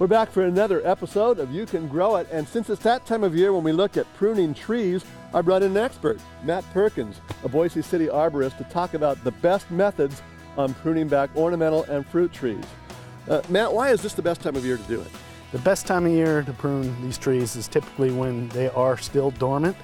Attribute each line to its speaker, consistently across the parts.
Speaker 1: We're back for another episode of You Can Grow It, and since it's that time of year when we look at pruning trees, I brought in an expert, Matt Perkins, a Boise City arborist, to talk about the best methods on pruning back ornamental and fruit trees. Matt, why is this the best time of year to do it?
Speaker 2: The best time of year to prune these trees is typically when they are still dormant,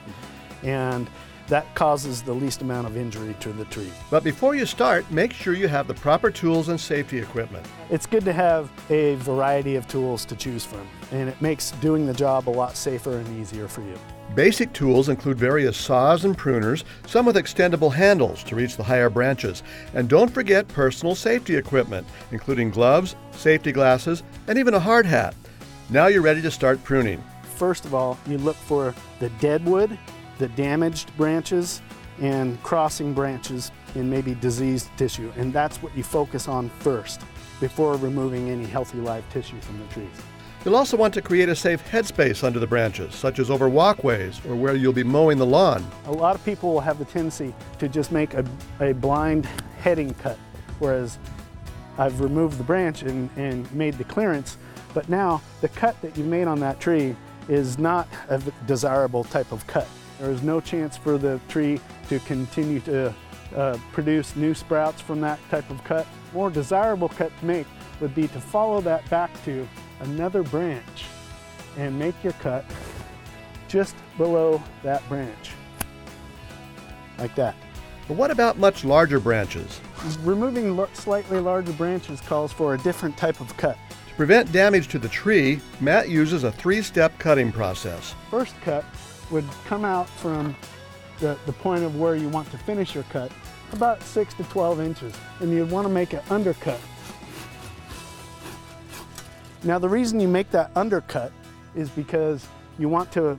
Speaker 2: and that causes the least amount of injury to the tree.
Speaker 1: But before you start, make sure you have the proper tools and safety equipment.
Speaker 2: It's good to have a variety of tools to choose from, and it makes doing the job a lot safer and easier for you.
Speaker 1: Basic tools include various saws and pruners, some with extendable handles to reach the higher branches. And don't forget personal safety equipment, including gloves, safety glasses, and even a hard hat. Now you're ready to start pruning.
Speaker 2: First of all, you look for the dead wood, the damaged branches, and crossing branches in maybe diseased tissue. And that's what you focus on first before removing any healthy live tissue from the trees.
Speaker 1: You'll also want to create a safe headspace under the branches, such as over walkways or where you'll be mowing the lawn.
Speaker 2: A lot of people will have the tendency to just make a blind heading cut, whereas I've removed the branch and made the clearance, but now the cut that you made on that tree is not a desirable type of cut. There is no chance for the tree to continue to produce new sprouts from that type of cut. More desirable cut to make would be to follow that back to another branch and make your cut just below that branch, like that.
Speaker 1: But what about much larger branches?
Speaker 2: Removing slightly larger branches calls for a different type of cut.
Speaker 1: To prevent damage to the tree, Matt uses a 3-step cutting process.
Speaker 2: First cut would come out from the point of where you want to finish your cut, about 6 to 12 inches, and you'd want to make an undercut. Now the reason you make that undercut is because you want to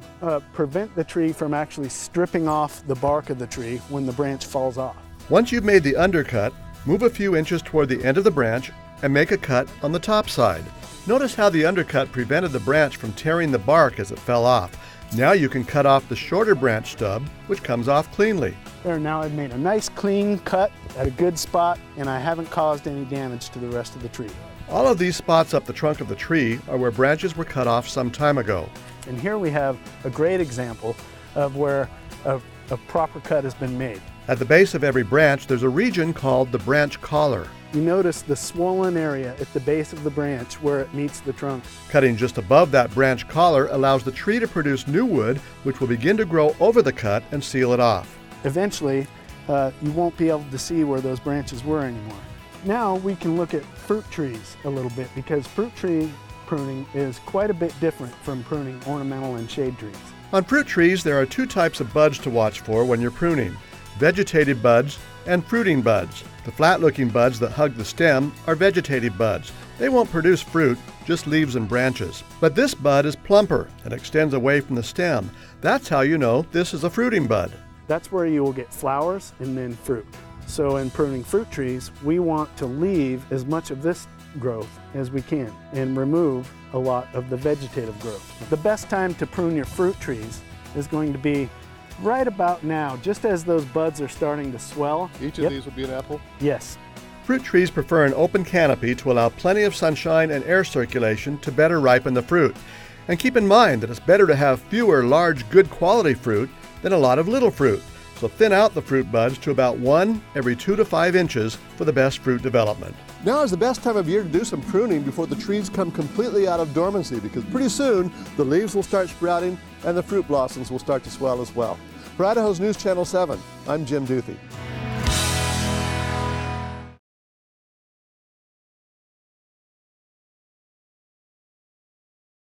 Speaker 2: prevent the tree from actually stripping off the bark of the tree when the branch falls off.
Speaker 1: Once you've made the undercut, move a few inches toward the end of the branch and make a cut on the top side. Notice how the undercut prevented the branch from tearing the bark as it fell off. Now you can cut off the shorter branch stub, which comes off cleanly.
Speaker 2: There, now I've made a nice clean cut at a good spot, and I haven't caused any damage to the rest of the tree.
Speaker 1: All of these spots up the trunk of the tree are where branches were cut off some time ago.
Speaker 2: And here we have a great example of where a proper cut has been made.
Speaker 1: At the base of every branch, there's a region called the branch collar.
Speaker 2: You notice the swollen area at the base of the branch where it meets the trunk.
Speaker 1: Cutting just above that branch collar allows the tree to produce new wood, which will begin to grow over the cut and seal it off.
Speaker 2: Eventually, you won't be able to see where those branches were anymore. Now we can look at fruit trees a little bit, because fruit tree pruning is quite a bit different from pruning ornamental and shade trees.
Speaker 1: On fruit trees, there are 2 types of buds to watch for when you're pruning: vegetative buds and fruiting buds. The flat-looking buds that hug the stem are vegetative buds. They won't produce fruit, just leaves and branches. But this bud is plumper and extends away from the stem. That's how you know this is a fruiting bud.
Speaker 2: That's where you will get flowers and then fruit. So in pruning fruit trees, we want to leave as much of this growth as we can and remove a lot of the vegetative growth. The best time to prune your fruit trees is going to be right about now, just as those buds are starting to swell.
Speaker 1: Each of these will be an apple?
Speaker 2: Yes.
Speaker 1: Fruit trees prefer an open canopy to allow plenty of sunshine and air circulation to better ripen the fruit. And keep in mind that it's better to have fewer large, good quality fruit than a lot of little fruit. So thin out the fruit buds to about 1 every 2 to 5 inches for the best fruit development. Now is the best time of year to do some pruning before the trees come completely out of dormancy, because pretty soon the leaves will start sprouting and the fruit blossoms will start to swell as well. For Idaho's News Channel 7, I'm Jim Duthie.